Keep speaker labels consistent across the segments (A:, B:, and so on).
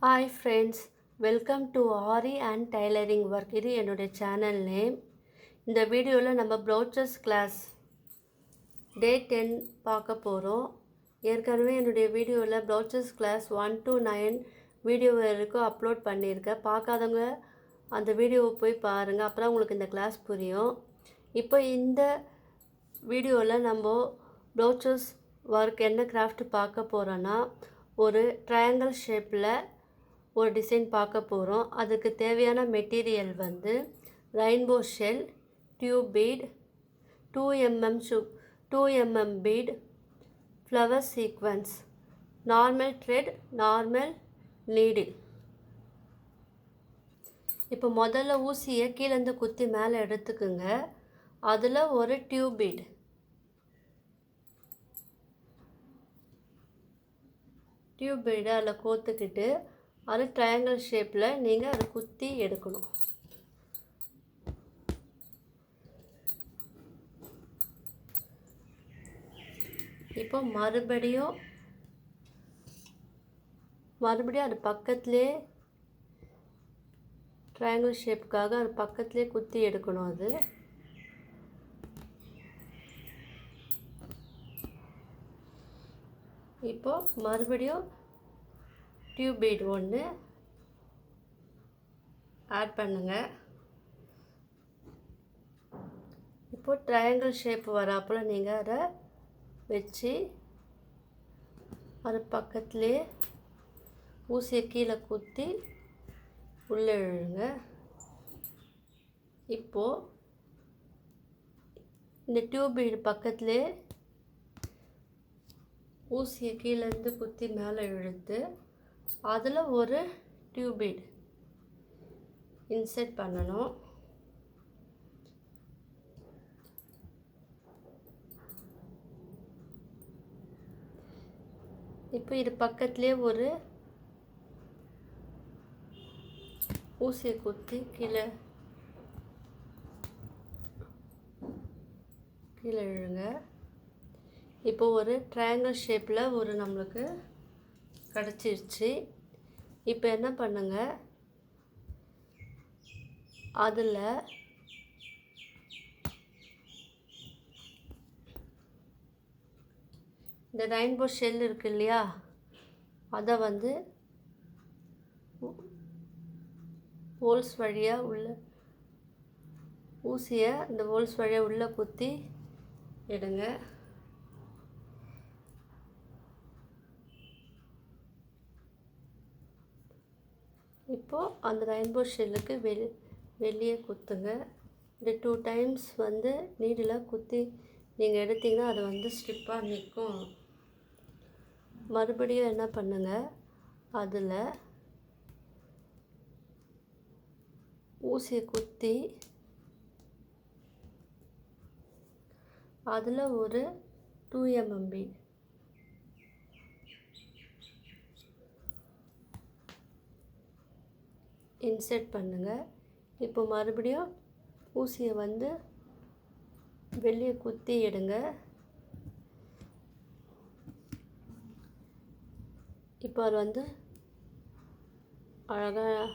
A: Hi friends, welcome to aari and tailoring work. இது என்னுடைய channel name. இந்த வீடியோவில் நம்ம ப்ளவுசஸ் கிளாஸ் டே 10 பார்க்க போகிறோம். ஏற்கனவே என்னுடைய வீடியோவில் ப்ளவுசஸ் கிளாஸ் 1 to 9 வீடியோ வரைக்கும் அப்லோட் பண்ணியிருக்கேன். பார்க்காதவங்க அந்த வீடியோவை போய் பாருங்கள், அப்புறம் உங்களுக்கு இந்த கிளாஸ் புரியும். இப்போ இந்த வீடியோவில் நம்ம ப்ளவுசஸ் ஒர்க் என்ன கிராஃப்ட் பார்க்க போகிறோன்னா, ஒரு ட்ரையாங்கிள் ஷேப்பில் ஒரு டிசைன் பார்க்க போகிறோம். அதுக்கு தேவையான மெட்டீரியல் வந்து rainbow shell, tube bead, 2mm bead, flower sequence, normal thread, normal needle. இப்போ முதல்ல ஊசியை கீழேருந்து குத்தி மேலே எடுத்துக்குங்க. அதில் ஒரு டியூப் பீட், அதில் கோத்துக்கிட்டு அது ட்ரையாங்கிள் ஷேப்பில் நீங்கள் அதை குத்தி எடுக்கணும். இப்போ மறுபடியும் அது பக்கத்துலேயே ட்ரையாங்கிள் ஷேப்புக்காக அது பக்கத்துலேயே குத்தி எடுக்கணும். அது இப்போ மறுபடியும் டியூப் பீட் ஒன்று ஆட் பண்ணுங்கள். இப்போ ட்ரையாங்கிள் ஷேப் வராப்பில் நீங்கள் அதை வச்சு அது பக்கத்துலேயே ஊசியை கீழே குத்தி உள்ளே இழுங்க. இப்போது இந்த டியூப் பீட் பக்கத்துலேயே ஊசியை கீழேருந்து குத்தி மேலே இழுத்து அதில் ஒரு டியூப் பீட் இன்சர்ட் பண்ணணும். இப்போ இது பக்கத்துலேயே ஒரு ஊசியை குத்தி கீழே இழுங்க. இப்போ ஒரு ட்ரையாங்கிள் ஷேப்பில் ஒரு நம்மளுக்கு கிடச்சிருச்சு. இப்போ என்ன பண்ணுங்க, அதில் இந்த ரெயின்போ ஷெல் இருக்கு இல்லையா, அதை வந்து ஹோல்ஸ் வழியாக உள்ள ஊசியை இந்த ஹோல்ஸ் வழியாக உள்ளே குத்தி எடுங்க. இப்போது அந்த ரெயின்போ ஷெல்லுக்கு வெளியே குத்துங்க. இந்த 2 times வந்து நீடில் குத்தி நீங்கள் எடுத்திங்கன்னா அது வந்து ஸ்ட்ரிப்பாக நிற்கும். மறுபடியும் என்ன பண்ணுங்கள், அதில் ஊசியை குத்தி அதில் ஒரு 2mm பீட் இன்சர்ட் பண்ணுங்கள். இப்போ மறுபடியும் ஊசியை வந்து வெளியே குத்தி எடுங்க. இப்போ அது வந்து அழகாக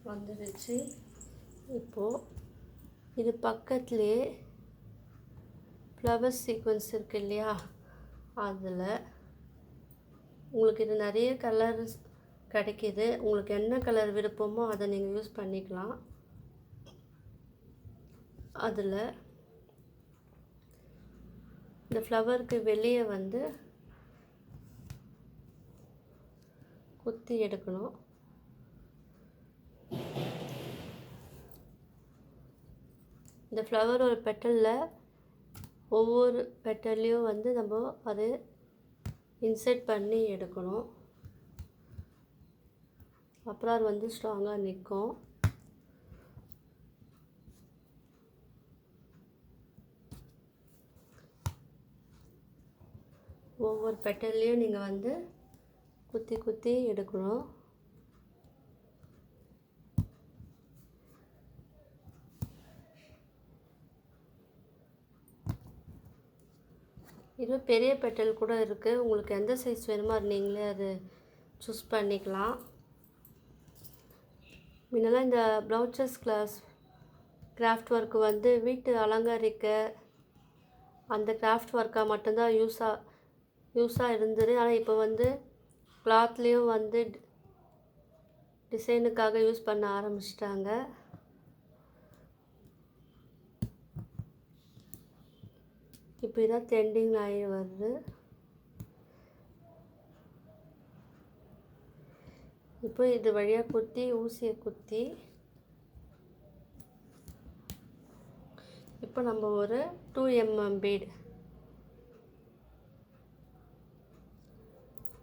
A: வந்துடுச்சு. இப்போது இது பக்கத்துலேயே ஃப்ளவர் சீக்வன்ஸ் இருக்கு இல்லையா, அதில் உங்களுக்கு இது நிறைய கலர்ஸ் கிடைக்கிது. உங்களுக்கு என்ன கலர் விருப்பமோ அதை நீங்கள் யூஸ் பண்ணிக்கலாம். அதில் இந்த ஃப்ளவருக்கு வெளியே வந்து குத்தி எடுக்கணும். இந்த ஃப்ளவர் ஒரு பெட்டலில் ஒவ்வொரு பெட்டல்லையும் வந்து நம்ம அது இன்சர்ட் பண்ணி எடுக்கணும். அப்புறம் அது வந்து ஸ்ட்ராங்காக நிற்கும். ஒவ்வொரு பெட்டல்லையும் நீங்கள் வந்து குத்தி குத்தி எடுக்கணும். இது பெரிய பெட்டல் கூட இருக்குது. உங்களுக்கு எந்த சைஸ் வேணுமோ அது நீங்களே அது சூஸ் பண்ணிக்கலாம். முன்னெல்லாம் இந்த ப்ளவுசஸ் கிளாஸ் கிராஃப்ட் ஒர்க்கு வந்து வீட்டு அலங்கரிக்க அந்த கிராஃப்ட் ஒர்க்காக மட்டும்தான் யூஸாக இருந்தது. ஆனால் இப்போ வந்து கிளாத்லேயும் வந்து டிசைனுக்காக யூஸ் பண்ண ஆரம்பிச்சிட்டாங்க. இப்போ இதான் ட்ரெண்டிங் ஆகி வருது. இப்போ இது வழியாக குத்தி ஊசியை குத்தி இப்போ நம்ம ஒரு 2 mm பீட்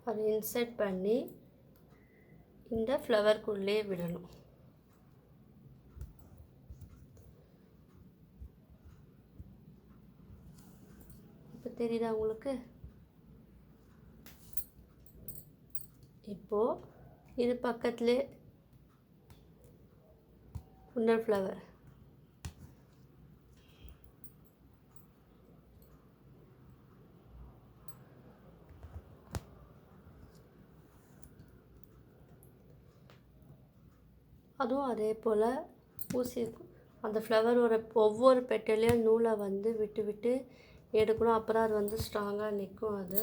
A: அதை இன்சர்ட் பண்ணி இந்த ஃப்ளவருக்குள்ளே விடணும். இப்போ தெரியுதா உங்களுக்கு? இப்போது இது பக்கத்துலேயே இன்னொரு ஃப்ளவர். அதுவும் அதே போல் ஊசி அந்த ஃப்ளவரோட ஒவ்வொரு பெட்டலையும் நூலை வந்து விட்டு விட்டு எடுக்கணும். அப்புறம் அது வந்து ஸ்ட்ராங்காக நிற்கும். அது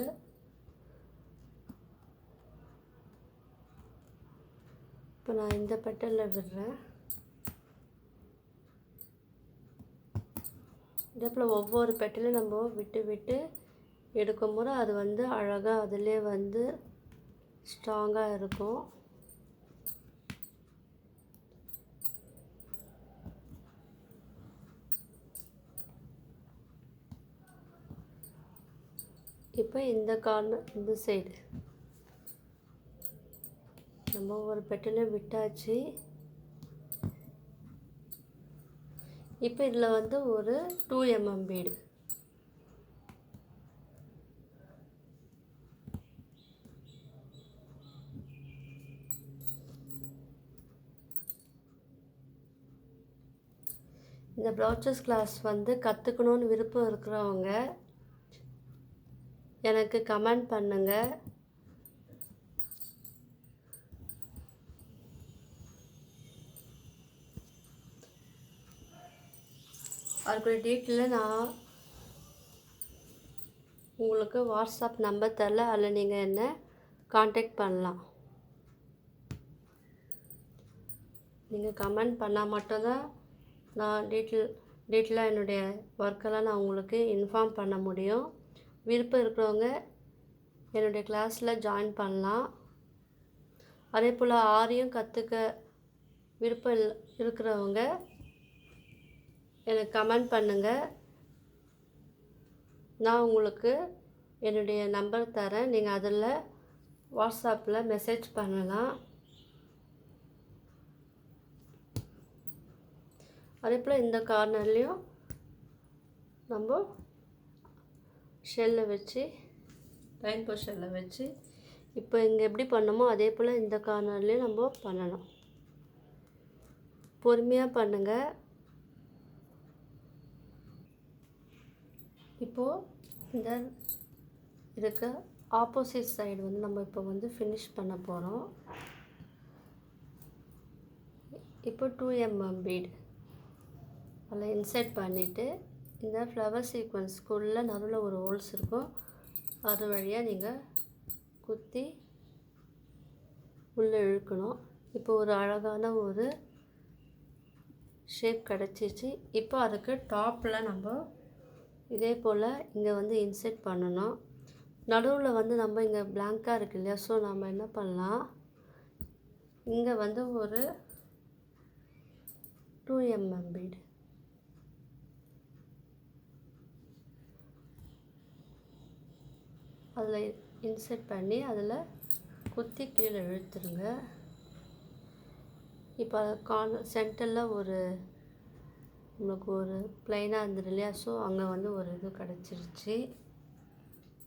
A: இப்போ நான் இந்த பெட்டலில் விடுறேன். இதே போல் ஒவ்வொரு பெட்டலையும் நம்ம விட்டு விட்டு எடுக்கும்போது அது வந்து அழகாக அதிலே வந்து ஸ்ட்ராங்காக இருக்கும். இப்போ இந்த கார்னர் இந்த சைடு நம்ம ஒரு பெட்டலையும் விட்டாச்சு. இப்போ இதில் வந்து ஒரு 2 mm பீடு இந்த ப்ளவுசஸ் கிளாஸ் வந்து கற்றுக்கணுன்னு விருப்பம் இருக்கிறவங்க எனக்கு கமெண்ட் பண்ணுங்கள். அதுக்குரிய டீட்டெயிலில் நான் உங்களுக்கு வாட்ஸ்அப் நம்பர் தரல, அதில் நீங்கள் என்ன காண்டாக்ட் பண்ணலாம். நீங்கள் கமெண்ட் பண்ணால் மட்டும்தான் நான் டீட்டெயிலாக என்னுடைய ஒர்க்கெல்லாம் நான் உங்களுக்கு இன்ஃபார்ம் பண்ண முடியும். விருப்பம் இருக்கிறவங்க என்னுடைய கிளாஸில் ஜாயின் பண்ணலாம். அதே போல் ஆரியும் கற்றுக்க விருப்பம் இருக்கிறவங்க எனக்கு கமெண்ட் பண்ணுங்கள். நான் உங்களுக்கு என்னுடைய நம்பர் தரேன். நீங்கள் அதில் வாட்ஸ்அப்பில் மெசேஜ் பண்ணலாம். அதே போல் இந்த கார்னர்லேயும் நம்ம ஷெல்லை வச்சு ரெயின்போ ஷெல்லை வச்சு இப்போ இங்கே எப்படி பண்ணமோ அதே போல் இந்த கார்னர்லேயும் நம்ம பண்ணணும். பொறுமையாக பண்ணுங்கள். இப்போது இந்த இருக்க ஆப்போசிட் சைடு வந்து நம்ம இப்போ வந்து ஃபினிஷ் பண்ண போகிறோம். இப்போ 2 mm பீட் அதில் இன்சர்ட் பண்ணிவிட்டு இந்த ஃப்ளவர் சீக்வன்ஸ்க்குள்ளே நடுவில் ஒரு ஹோல்ஸ் இருக்கும். அது வழியாக நீங்கள் குத்தி உள்ளே இழுக்கணும். இப்போ ஒரு அழகான ஒரு ஷேப் கிடச்சிச்சு. இப்போ அதுக்கு டாப்பில் நம்ம இதே போல் இங்கே வந்து இன்சர்ட் பண்ணணும். நடுவில் வந்து நம்ம இங்கே பிளாங்காக இருக்கு இல்லையா, ஸோ நம்ம என்ன பண்ணலாம், இங்கே வந்து ஒரு 2 mm பீட் அதில் இன்சர்ட் பண்ணி அதில் குத்தி கீழே இழுத்துருங்க. இப்போ சென்டரில் ஒரு நம்மளுக்கு ஒரு ப்ளைனாக இருந்தது இல்லையா, ஸோ அங்கே வந்து ஒரு இது கிடச்சிருச்சு.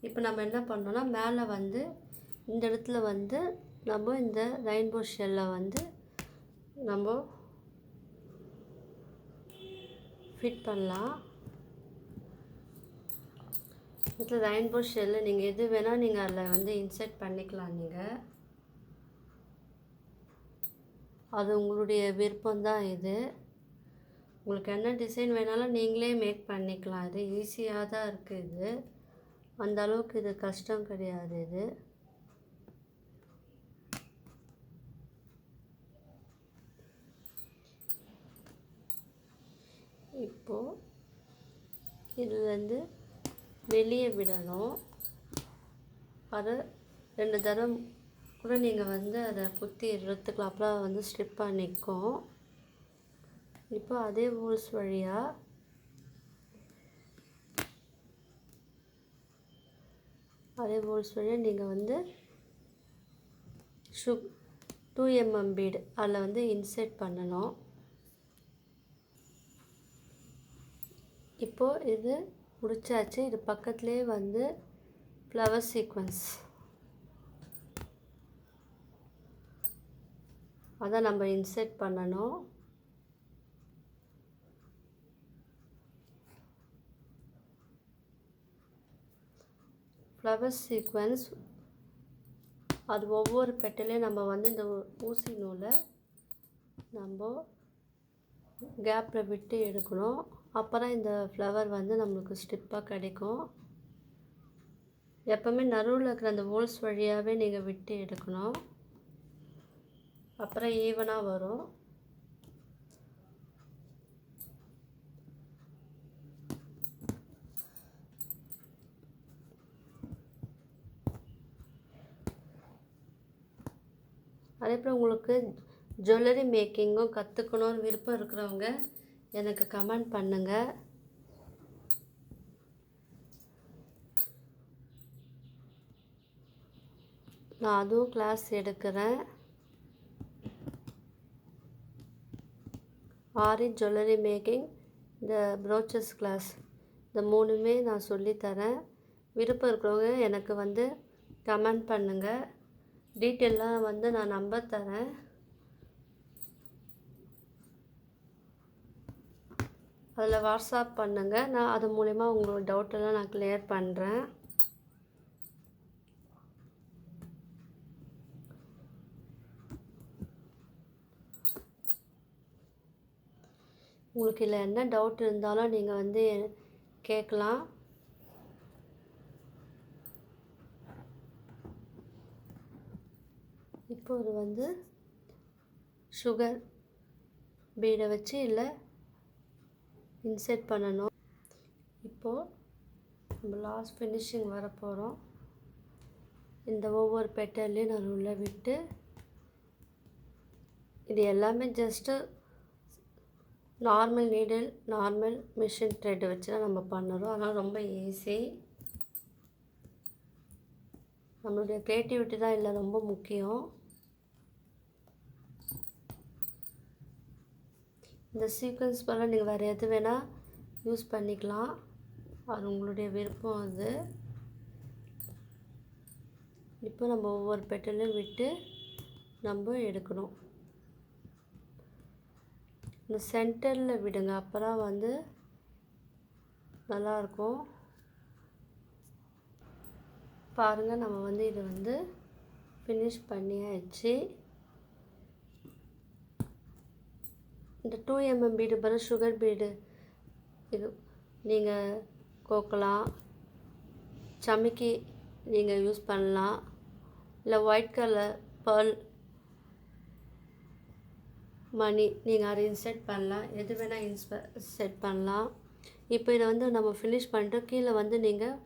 A: இப்போ நம்ம என்ன பண்ணோன்னா மேலே வந்து இந்த இடத்துல வந்து நம்ம இந்த ரெயின்போ ஷெல்லை வந்து நம்ம ஃபிட் பண்ணலாம். இதில் ரெயின்போ ஷெல்லு நீங்கள் எது வேணால் நீங்கள் அதில் வந்து இன்சர்ட் பண்ணிக்கலாம். நீங்கள் அது உங்களுடைய விருப்பம்தான் இது. உங்களுக்கு என்ன டிசைன் வேணாலும் நீங்களே மேக் பண்ணிக்கலாம். இது ஈஸியாக தான் இருக்குது. இது அந்த அளவுக்கு இது கஷ்டம் கிடையாது. இது இப்போது இதுலேருந்து வெளியே விடணும். அதை 2 தடவை கூட நீங்கள் வந்து அதை குத்தி எடுத்துக்கலாம். அப்புறம் வந்து ஸ்ட்ரிப்பாக நிற்கும். இப்போ அதே ஹோல்ஸ் வழியாக நீங்கள் வந்து 2 mm பீடு அதில் வந்து இன்செர்ட் பண்ணணும். இப்போது இது முடிச்சாச்சு. இது பக்கத்துலேயே வந்து ஃப்ளவர் சீக்வன்ஸ் அதை நம்ம இன்செர்ட் பண்ணணும். ஃப்ளவர் சீக்வன்ஸ் அது ஒவ்வொரு பெட்டலையும் நம்ம வந்து இந்த ஊசி நூலை நம்ம கேப்பில் விட்டு எடுக்கணும். அப்புறம் இந்த ஃப்ளவர் வந்து நம்மளுக்கு ஸ்டிப்பாக கிடைக்கும். எப்போவுமே நடுவில் இருக்கிற அந்த ஹோல்ஸ் வழியாகவே நீங்கள் விட்டு எடுக்கணும். அப்புறம் ஈவனாக வரும். அதேபோல் உங்களுக்கு ஜுவல்லரி மேக்கிங்கும் கற்றுக்கணும்னு விருப்பம் இருக்கிறவங்க எனக்கு கமெண்ட் பண்ணுங்கள். நான் அதுவும் கிளாஸ் எடுக்கிறேன். ஆரி ஜுவல்லரி மேக்கிங், இந்த ப்ரோச்சஸ் கிளாஸ், இந்த 3மே நான் சொல்லித்தரேன். விருப்பம் இருக்கிறவங்க எனக்கு வந்து கமெண்ட் பண்ணுங்கள். டீட்டெயிலாக வந்து நான் நம்பர் தரேன். அதில் வாட்ஸ்அப் பண்ணுங்கள். நான் அது மூலிமா உங்களோட டவுட்டெல்லாம் நான் கிளியர் பண்ணுறேன். உங்களுக்கு இல்லை என்ன டவுட் இருந்தாலும் நீங்கள் வந்து கேட்கலாம். இப்போ இது வந்து சுகர் பீடை வச்சு இல்லை இன்செர்ட் பண்ணணும். இப்போது நம்ம லாஸ்ட் ஃபினிஷிங் வர போகிறோம். இந்த ஒவ்வொரு பெட்டல்லையும் நான் உள்ளே விட்டு, இது எல்லாமே just normal needle, normal machine thread வச்சு தான் நம்ம பண்ணுறோம். அதனால் ரொம்ப ஈஸி. நம்மளுடைய க்ரியேட்டிவிட்டி தான் இல்லை ரொம்ப முக்கியம். இந்த சீக்வன்ஸ் போல் நீங்கள் வேறு எது வேணால் யூஸ் பண்ணிக்கலாம். அது உங்களுடைய விருப்பம். அது இப்போ நம்ம ஒவ்வொரு பெட்டலையும் விட்டு நம்ம எடுக்கணும். இந்த சென்டரில் விடுங்க, அப்போ தான் வந்து நல்லாயிருக்கும். பாருங்கள், நம்ம வந்து இதை வந்து ஃபினிஷ் பண்ணியாச்சு. இந்த 2 mm பீடு பதில் சுகர் பீடு இது நீங்கள் கோக்கலாம், சமிக்கி நீங்கள் யூஸ் பண்ணலாம், இல்லை ஒயிட் கலர் பேர்ல் மணி நீங்கள் அதை இன்செர்ட் பண்ணலாம். எது வேணால் செட் பண்ணலாம். இப்போ இதை வந்து நம்ம ஃபினிஷ் பண்ணிட்டு கீழே வந்து நீங்கள்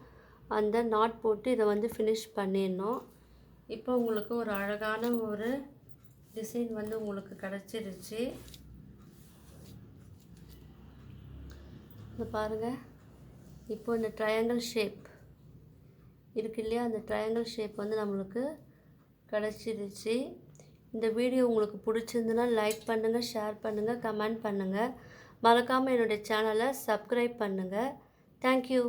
A: அந்த நாட் போட்டு இதை வந்து ஃபினிஷ் பண்ணிடணும். இப்போ உங்களுக்கு ஒரு அழகான ஒரு டிசைன் வந்து உங்களுக்கு கிடச்சிருச்சு. பாருங்கள், இப்போ இந்த ட்ரையாங்கிள் ஷேப் இருக்கு இல்லையா, அந்த ட்ரையாங்கிள் ஷேப் வந்து நம்மளுக்கு கிடச்சிருச்சு. இந்த வீடியோ உங்களுக்கு பிடிச்சிருந்துன்னா லைக் பண்ணுங்கள், ஷேர் பண்ணுங்கள், கமெண்ட் பண்ணுங்கள். மறக்காமல் என்னுடைய சேனலை சப்ஸ்கிரைப் பண்ணுங்கள். தேங்க்யூ.